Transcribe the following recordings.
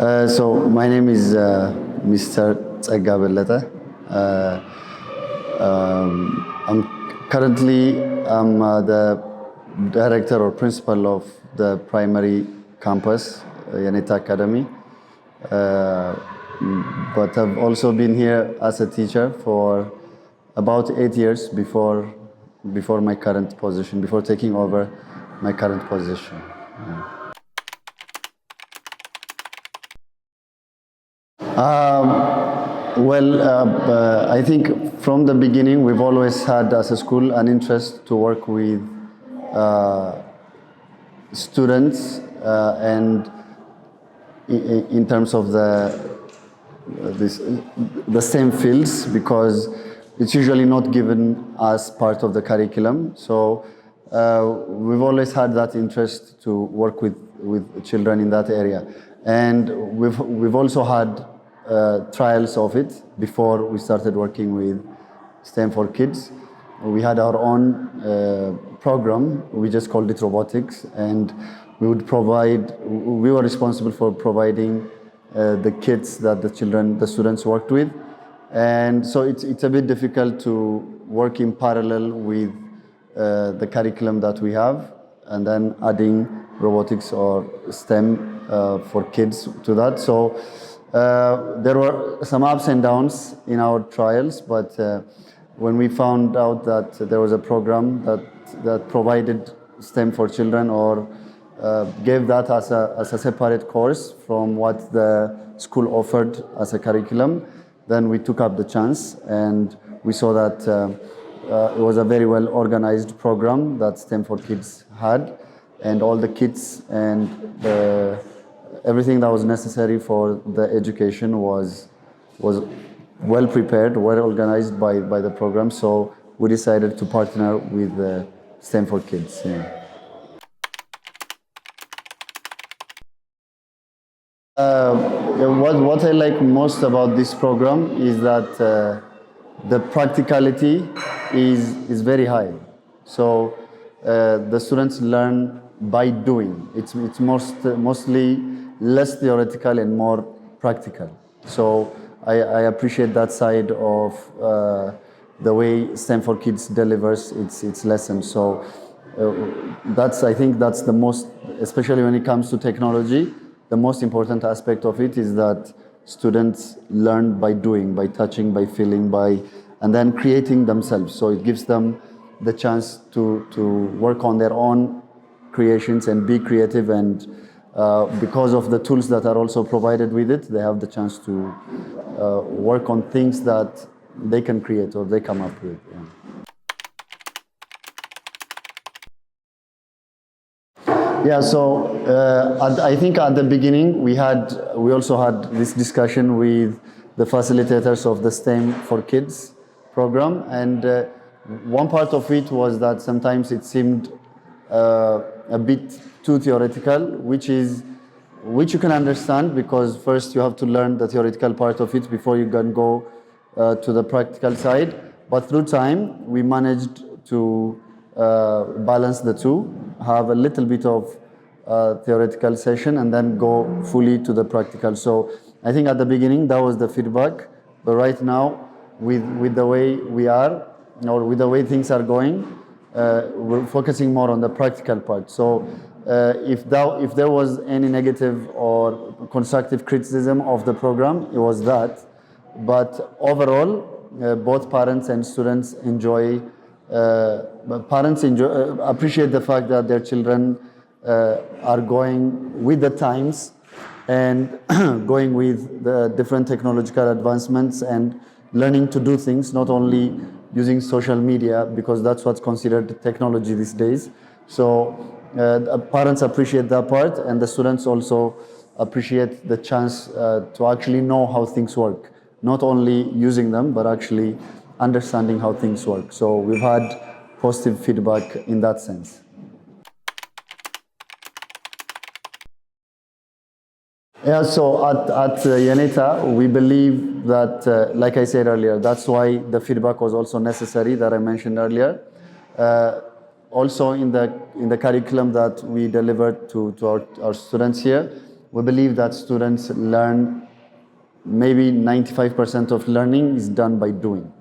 So my name is Mr. Tsega Belete. I'm currently the director or principal of the primary campus, Yeneta Academy. But I've also been here as a teacher for about 8 years before my current position, before taking over my current position. I think from the beginning we've always had as a school an interest to work with students and in terms of the same fields, because it's usually not given as part of the curriculum. So we've always had that interest to work with children in that area, and we've also had trials of it before we started working with STEM for Kids. We had our own program. We just called it robotics, and we were responsible for providing the kits that the students worked with. And so it's a bit difficult to work in parallel with the curriculum that we have, and then adding robotics or STEM for kids to that. So there were some ups and downs in our trials, but when we found out that there was a program that provided STEM for children, or gave that as a separate course from what the school offered as a curriculum, then we took up the chance, and we saw that it was a very well organized program that STEM for Kids had, and all the kits and everything that was necessary for the education was well prepared, well organized by the program. So we decided to partner with STEM for Kids. Yeah. What I like most about this program is that the practicality is very high. So the students learn by doing. It's mostly less theoretical and more practical. So I appreciate that side of the way STEM for Kids delivers its lessons. So I think that's the most, especially when it comes to technology, the most important aspect of it is that students learn by doing, by touching, by feeling, and then creating themselves. So it gives them the chance to work on their own creations and be creative, and because of the tools that are also provided with it, they have the chance to work on things that they can create or they come up with. Yeah. Yeah, so I think at the beginning we also had this discussion with the facilitators of the STEM for Kids program, and one part of it was that sometimes it seemed a bit too theoretical, which you can understand, because first you have to learn the theoretical part of it before you can go to the practical side. But through time, we managed to balance the two, have a little bit of theoretical session, and then go fully to the practical. So I think at the beginning that was the feedback, but right now with the way we are, or with the way things are going, we're focusing more on the practical part. So if there was any negative or constructive criticism of the program, it was that. But overall, both parents and students appreciate the fact that their children are going with the times and going with the different technological advancements and learning to do things, not only using social media, because that's what's considered technology these days. So parents appreciate that part, and the students also appreciate the chance to actually know how things work, not only using them, but actually understanding how things work. So we've had positive feedback in that sense. Yeah, so at Yeneta, we believe that, like I said earlier, that's why the feedback was also necessary that I mentioned earlier. Also in the curriculum that we delivered to our students here, we believe that students learn, maybe 95% of learning is done by doing,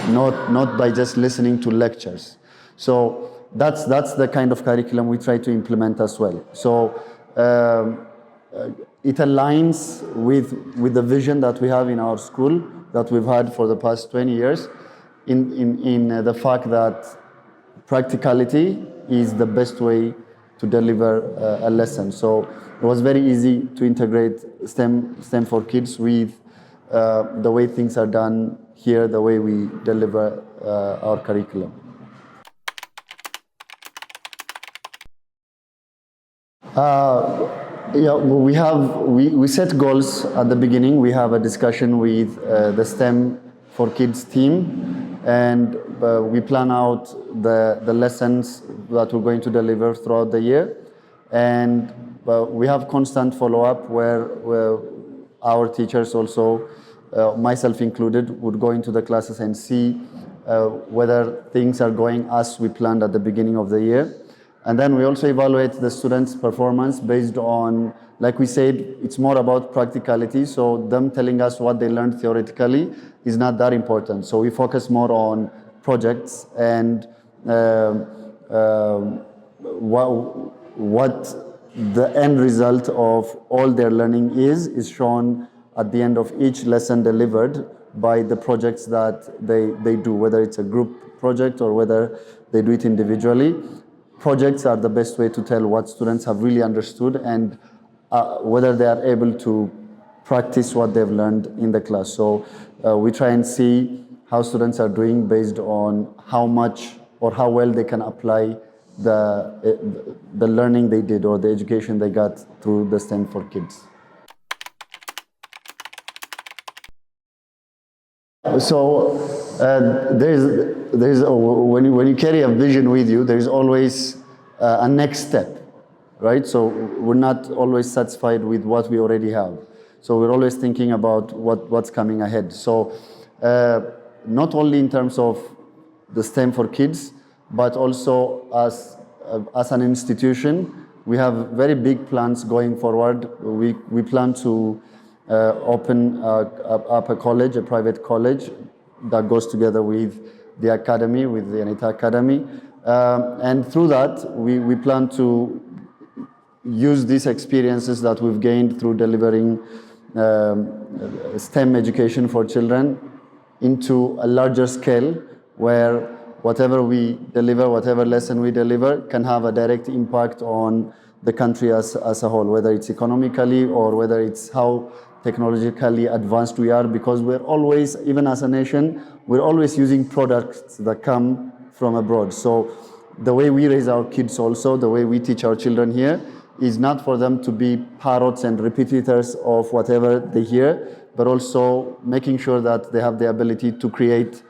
not by just listening to lectures. So that's the kind of curriculum we try to implement as well. So it aligns with the vision that we have in our school, that we've had for the past 20 years, in the fact that practicality is the best way to deliver a lesson. So it was very easy to integrate STEM for kids with the way things are done here, the way we deliver our curriculum. Yeah, we set goals at the beginning. We have a discussion with the STEM for Kids team, and we plan out the lessons that we're going to deliver throughout the year. And we have constant follow-up where our teachers also, myself included, would go into the classes and see whether things are going as we planned at the beginning of the year. And then we also evaluate the students' performance based on, like we said, it's more about practicality. So them telling us what they learned theoretically is not that important. So we focus more on projects and what the end result of all their learning is shown at the end of each lesson delivered by the projects that they do, whether it's a group project or whether they do it individually. Projects are the best way to tell what students have really understood and whether they are able to practice what they've learned in the class. So we try and see how students are doing based on how much or how well they can apply the learning they did or the education they got through the STEM for Kids. So when you carry a vision with you, there is always a next step, right? So we're not always satisfied with what we already have. So we're always thinking about what's coming ahead. So not only in terms of the STEM for Kids, but also as an institution, we have very big plans going forward. We plan to open up a college, a private college that goes together with the academy, with the Yeneta Academy. And through that, we plan to use these experiences that we've gained through delivering STEM education for children into a larger scale where whatever we deliver, whatever lesson we deliver can have a direct impact on the country as a whole, whether it's economically or whether it's how technologically advanced we are, because we're always, even as a nation, we're always using products that come from abroad. So the way we raise our kids also, the way we teach our children here, is not for them to be parrots and repeaters of whatever they hear, but also making sure that they have the ability to create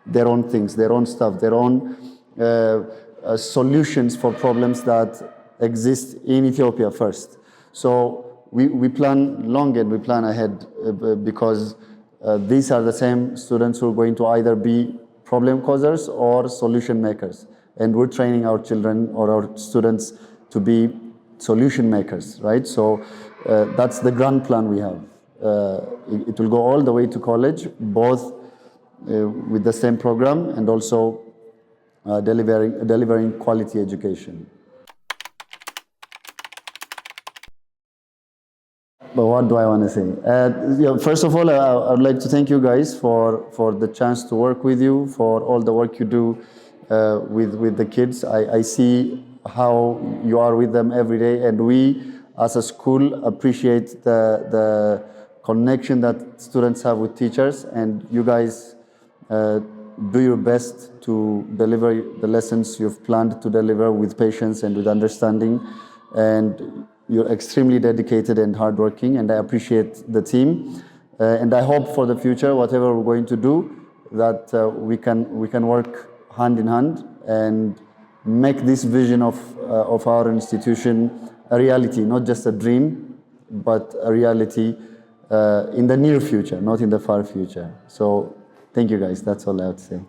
their own things, their own stuff, their own solutions for problems that exist in Ethiopia first. So we plan long and we plan ahead because these are the same students who are going to either be problem causers or solution makers. And we're training our children or our students to be solution makers, right? So that's the grand plan we have. It will go all the way to college, both with the same program and also delivering quality education. But what do I want to say? First of all, I would like to thank you guys for the chance to work with you, for all the work you do with the kids. I see how you are with them every day, and we as a school appreciate the connection that students have with teachers, and you guys do your best to deliver the lessons you've planned to deliver with patience and with understanding, and you're extremely dedicated and hardworking, and I appreciate the team. And I hope for the future, whatever we're going to do, that we can work hand in hand and make this vision of our institution a reality, not just a dream, but a reality in the near future, not in the far future. So thank you guys. That's all I have to say.